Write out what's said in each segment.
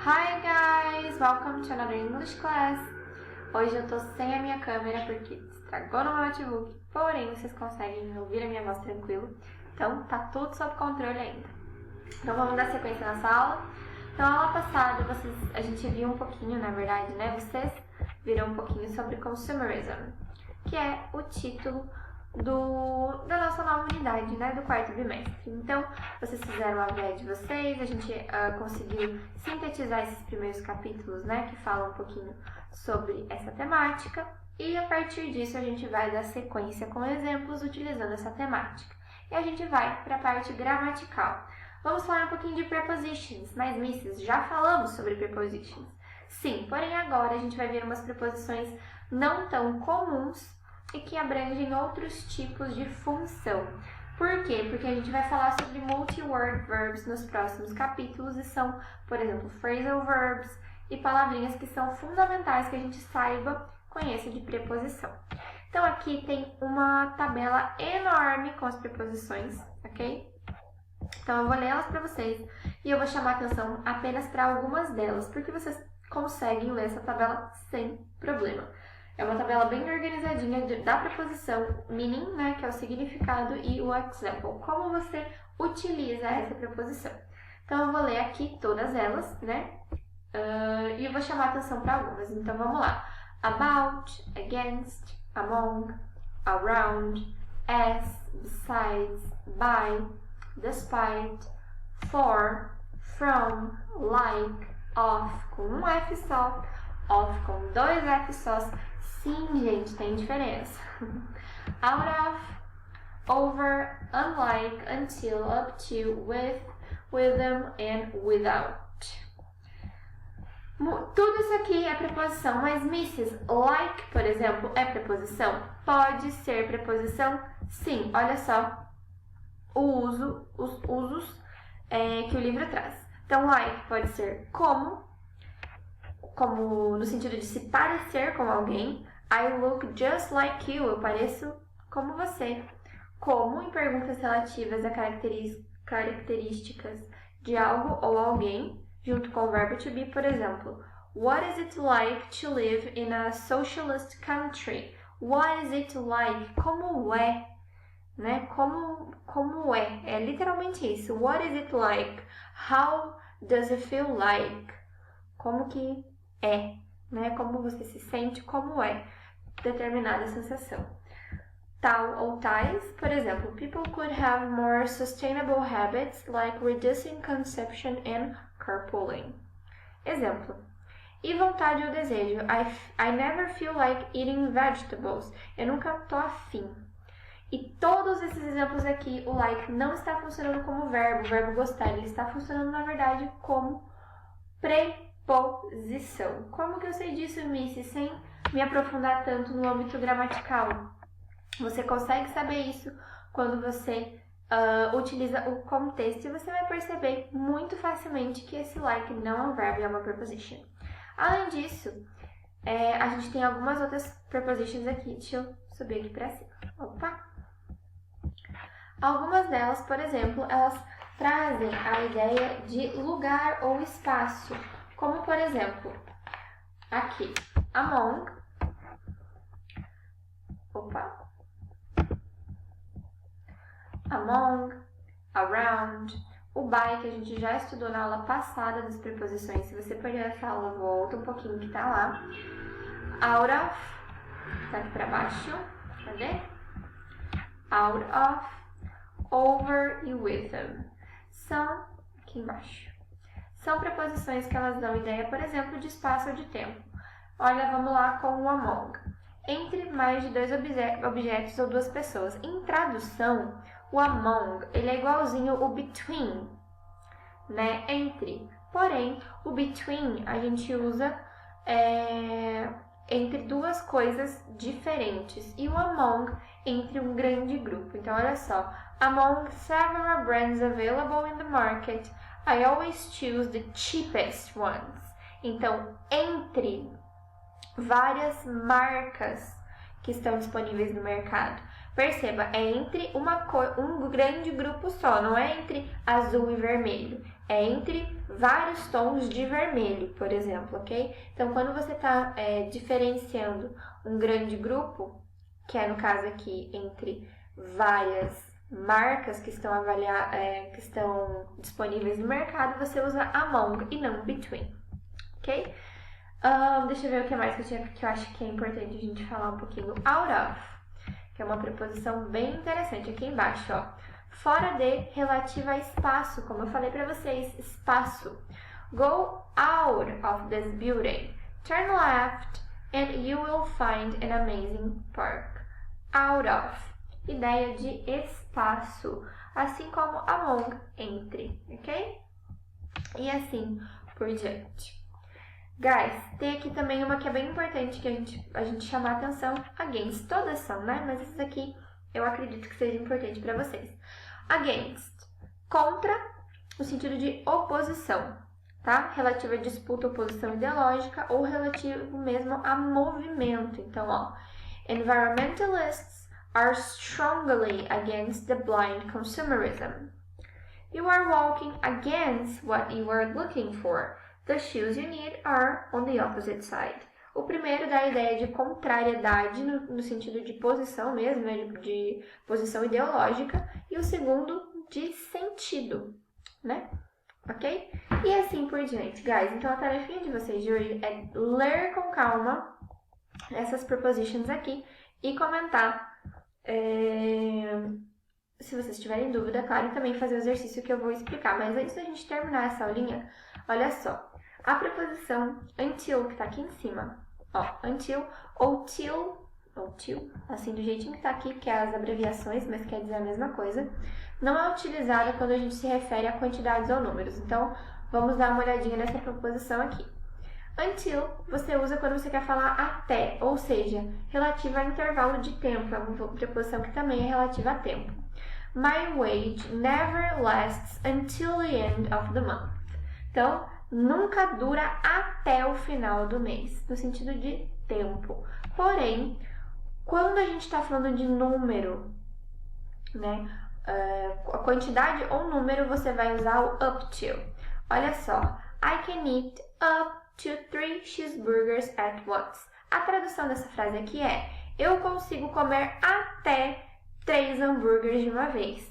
Hi guys! Welcome to another English class. Hoje eu tô sem a minha câmera porque estragou no meu notebook, porém vocês conseguem ouvir a minha voz tranquilo, então tá tudo sob controle ainda. Então vamos dar sequência nessa aula. Então, a aula passada a gente viu um pouquinho, na verdade, né? Vocês viram um pouquinho sobre consumerism, que é o título da nossa nova unidade, né? Do quarto bimestre. Então, vocês fizeram a AVE de vocês, a gente conseguiu sintetizar esses primeiros capítulos, né? Que falam um pouquinho sobre essa temática. E a partir disso, a gente vai dar sequência com exemplos utilizando essa temática. E a gente vai para a parte gramatical. Vamos falar um pouquinho de prepositions, mas misses, já falamos sobre prepositions. Sim, porém agora a gente vai ver umas preposições não tão comuns e que abrangem outros tipos de função. Por quê? Porque a gente vai falar sobre multi-word verbs nos próximos capítulos e são, por exemplo, phrasal verbs e palavrinhas que são fundamentais que a gente saiba, conheça de preposição. Então aqui tem uma tabela enorme com as preposições, ok? Então, eu vou ler elas para vocês e eu vou chamar atenção apenas para algumas delas, porque vocês conseguem ler essa tabela sem problema. É uma tabela bem organizadinha da preposição meaning, né, que é o significado, e o example, como você utiliza essa preposição. Então, eu vou ler aqui todas elas, né, e eu vou chamar atenção para algumas. Então, vamos lá. About, against, among, around, as, besides, by, despite, for, from, like, of com um F só, of com dois F sós. Sim, gente, tem diferença. Out of, over, unlike, until, up to, with them, and without. Tudo isso aqui é preposição, mas Mrs. Like, por exemplo, é preposição? Pode ser preposição? Sim, olha só os usos que o livro traz. Então, like pode ser como no sentido de se parecer com alguém. I look just like you, eu pareço como você. Como em perguntas relativas a características de algo ou alguém, junto com o verbo to be, por exemplo. What is it like to live in a socialist country? What is it like? Como é? Né? Como é? É literalmente isso. What is it like? How does it feel like? Como que é? Né? Como você se sente? Como é determinada sensação? Tal ou tais, por exemplo, people could have more sustainable habits like reducing consumption and carpooling. Exemplo. E vontade ou desejo? I never feel like eating vegetables. Eu nunca tô afim. E todos esses exemplos aqui, o like não está funcionando como verbo, o verbo gostar, ele está funcionando, na verdade, como preposição. Como que eu sei disso, Missy, sem me aprofundar tanto no âmbito gramatical? Você consegue saber isso quando você utiliza o contexto e você vai perceber muito facilmente que esse like não é um verbo, é uma preposition. Além disso, a gente tem algumas outras prepositions aqui. Deixa eu subir aqui para cima. Opa! Algumas delas, por exemplo, elas trazem a ideia de lugar ou espaço, como por exemplo, aqui, among, around, o by, que a gente já estudou na aula passada das preposições. Se você perdeu essa aula, volta um pouquinho que tá lá. Out of, tá aqui pra baixo, cadê? Out of, over e with them. São, aqui embaixo, são preposições que elas dão ideia, por exemplo, de espaço ou de tempo. Olha, vamos lá com o among. Entre mais de dois objetos ou duas pessoas. Em tradução, o among, ele é igualzinho o between, né? Entre. Porém, o between a gente usa entre duas coisas diferentes. E o among entre um grande grupo. Então, olha só. Among several brands available in the market, I always choose the cheapest ones. Então, entre várias marcas que estão disponíveis no mercado, Perceba, é entre um grande grupo só, não é entre azul e vermelho. É entre vários tons de vermelho, por exemplo, ok? Então, quando você está diferenciando um grande grupo, que é no caso aqui entre várias marcas que estão que estão disponíveis no mercado, você usa among e não between, ok? Deixa eu ver o que mais que eu acho que é importante a gente falar um pouquinho. Out of, que é uma preposição bem interessante aqui embaixo, ó. Fora de, relativa a espaço, como eu falei para vocês, espaço. Go out of this building. Turn left and you will find an amazing park. Out of, ideia de espaço, assim como among, entre, ok? E assim por diante. Guys, tem aqui também uma que é bem importante que a gente chamar a atenção. Against, todas são, né? Mas essas aqui eu acredito que seja importante para vocês. Against, contra, no sentido de oposição, tá? Relativo a disputa, oposição ideológica ou relativo mesmo a movimento. Então, ó, environmentalists are strongly against the blind consumerism. You are walking against what you are looking for. The shoes you need are on the opposite side. O primeiro dá a ideia de contrariedade no sentido de posição mesmo, né? de posição ideológica, e o segundo de sentido, né? Ok? E assim por diante, guys. Então a tarefinha de vocês de hoje é ler com calma essas prepositions aqui e comentar se vocês tiverem dúvida, claro, e também fazer o exercício que eu vou explicar. Mas antes da gente terminar essa aulinha, olha só. A preposição until, que tá aqui em cima, ó, until ou till, assim do jeitinho que tá aqui, que é as abreviações, mas quer dizer a mesma coisa, não é utilizada quando a gente se refere a quantidades ou números. Então, vamos dar uma olhadinha nessa preposição aqui. Until, você usa quando você quer falar até, ou seja, relativa a intervalo de tempo, é uma preposição que também é relativa a tempo. My wage never lasts until the end of the month. Então, nunca dura até o final do mês, no sentido de tempo. Porém, quando a gente está falando de número, né, a quantidade ou número, você vai usar o up to. Olha só, I can eat up to 3 cheeseburgers at once. A tradução dessa frase aqui é, eu consigo comer até 3 hambúrgueres de uma vez.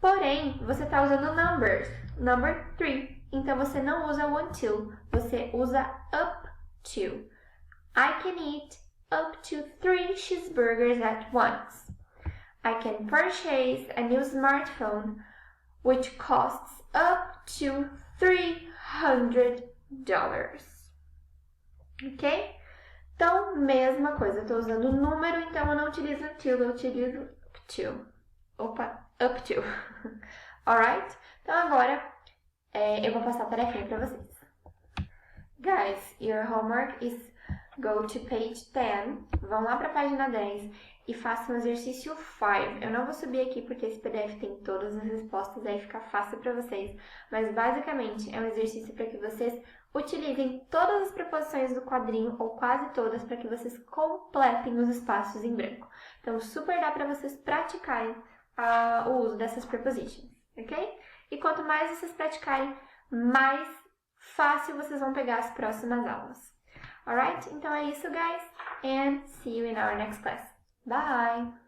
Porém, você está usando number 3. Então, você não usa o until, você usa up to. I can eat up to 3 cheeseburgers at once. I can purchase a new smartphone which costs up to $300. Ok? Então, mesma coisa, eu estou usando número, então eu não utilizo until, eu utilizo up to. Up to. Alright? Então, agora eu vou passar a tarefinha para vocês. Guys, your homework is go to page 10. Vão lá para a página 10 e façam o exercício 5. Eu não vou subir aqui porque esse PDF tem todas as respostas, aí fica fácil para vocês. Mas basicamente é um exercício para que vocês utilizem todas as preposições do quadrinho, ou quase todas, para que vocês completem os espaços em branco. Então, super dá para vocês praticarem o uso dessas prepositions, ok? E quanto mais vocês praticarem, mais fácil vocês vão pegar as próximas aulas. Alright? Então é isso, guys. And see you in our next class. Bye!